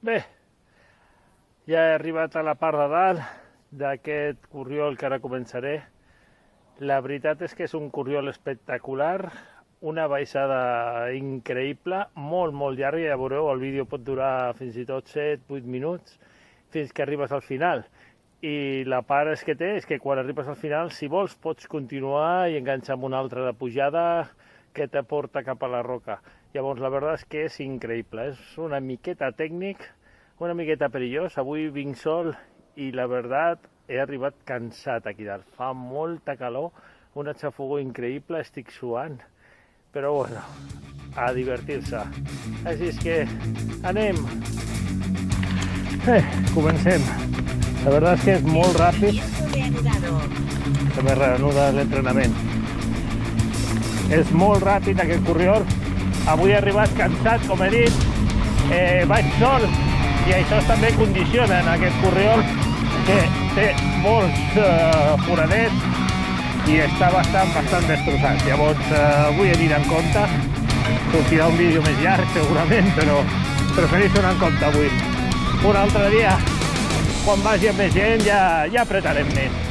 Bé, ja he arribat a la part de dalt d'aquest corriol que ara començaré. La veritat és que és un corriol espectacular, una baixada increïble, molt llarga, ja veureu, el vídeo pot durar fins i tot 7-8 minuts fins que arribes al final. I la part que té és que quan arribes al final, si vols, pots continuar i enganxar amb una altra de pujada que te porta cap a la roca. Llavors, la veritat és que és increïble, és una miqueta tècnic, una miqueta perillós. Avui vinc sol i la veritat he arribat cansat aquí dalt. Fa molta calor, una xafogor increïble, estic suant, però bueno, a divertir-se. Així és que anem. Comencem. La veritat és que és molt ràpid. Se me reanuda l'entrenament. És molt ràpid aquest corriol. Avui he arribat cansat, com he dit. Vaig sol i això també condiciona en aquest corriol, que té molts foradets i està bastant destrossat. Llavors avui aniré en compte. Sortirà un vídeo més llarg segurament, però prefereixo anar en compte avui. Un altre dia, quan vagi amb més gent, ja apretarem més.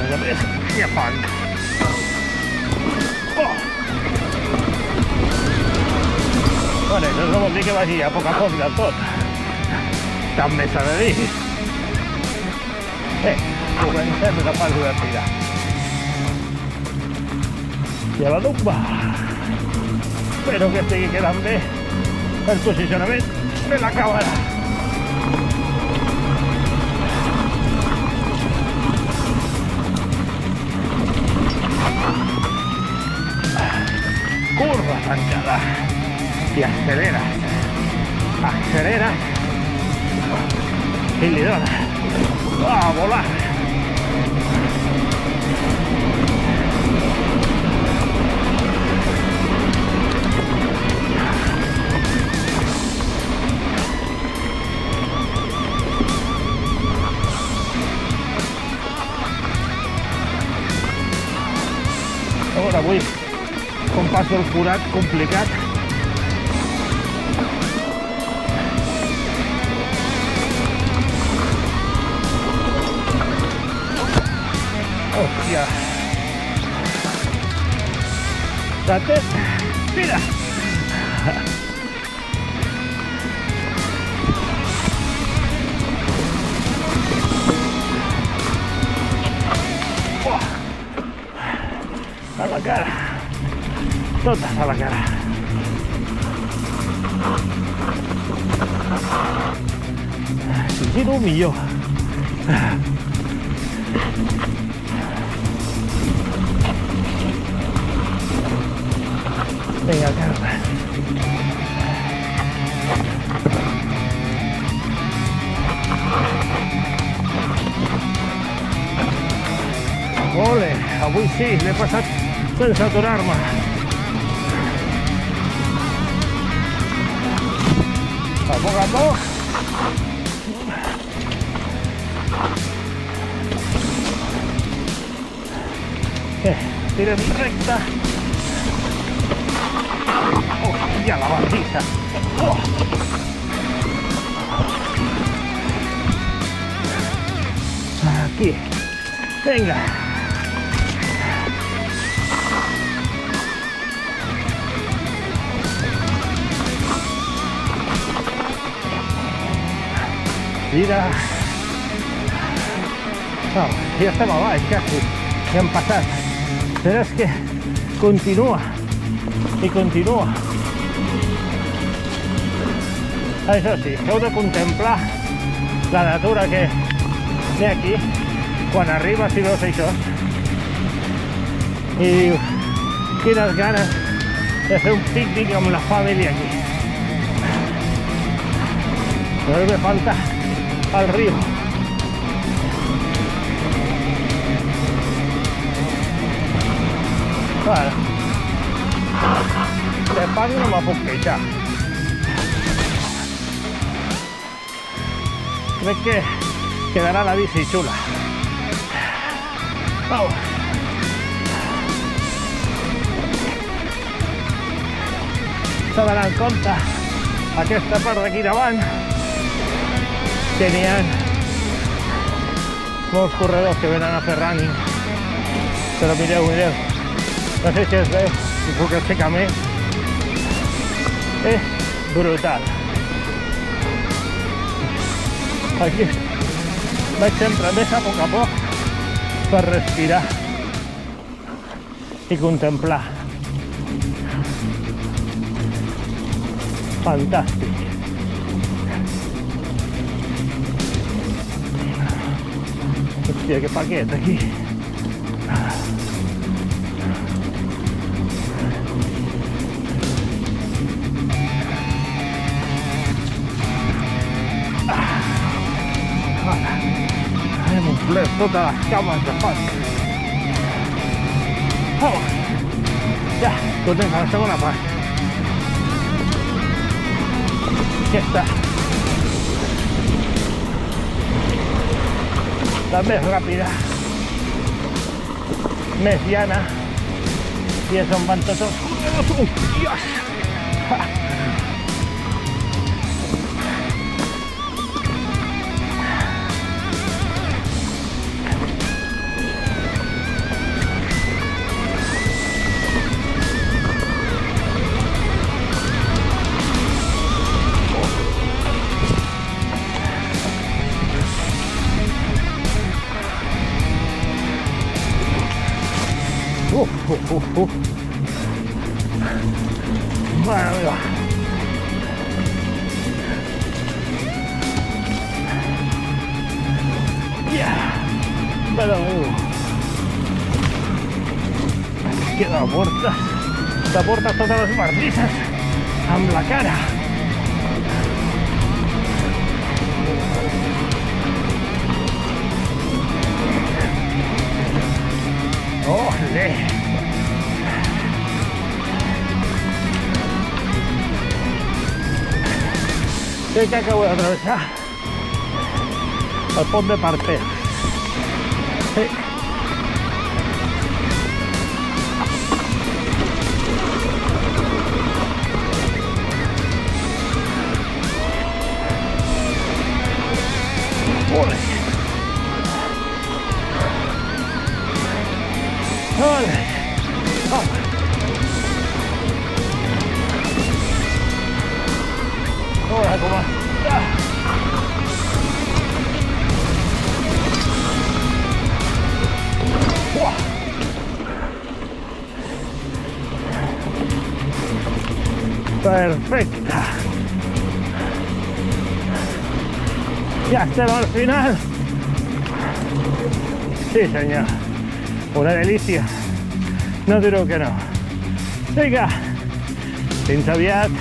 A més, hi ha fang. Bueno, això no vol dir que vagi a poc del tot. També s'ha de dir. Comencem la part divertida. I a la dumba. Espero que estigui quedant bé el posicionament de la càmera. Curva tancada. I acceleres i li dones a volar. A veure avui com passo el forat complicat. Hòstia! Date! Mira! A la cara! Totes a la cara! Si giro, millor! Vinga, Carme. Ole, avui sí, l'he passat sense aturar-me. A poc. Tirem recte. Hòstia, la baldissa! Aquí. Vinga. Gira. Ja estem a baix, quasi. Ja hem passat. Però és que continua. I continua. Això sí, heu de contemplar la natura que hi ha aquí quan arribes i veus això. I dius, quines ganes de fer un pícnic amb la família aquí. Només me falta el riu. Bueno. De fang no me puc queixar. Crec que quedarà la bici xula. Au. S'ha d'anar en compte aquesta part d'aquí davant que n'hi ha molts corredors que venen a fer running, però mireu, no sé si es veu, si puc aixecar més, és brutal. Aquí vaig sempre més a poc per respirar i contemplar. Fantàstic. Hòstia, que paquet aquí. Hem omplert totes les cames de fang. Ja, tornem a la segona part. Aquesta. La més ràpida, més llana, i és on van tots els corredors. Dios! Mare meva. Mare meva. Queda portes totes les bardisses amb la cara. Olé! Sé que acabo de atravesar el pont de Parter. Sí. Ole! Ole! Ahora como perfecta. Ya estamos al final. Sí, señor. Una delicia. No diré que no. Vinga, fins aviat.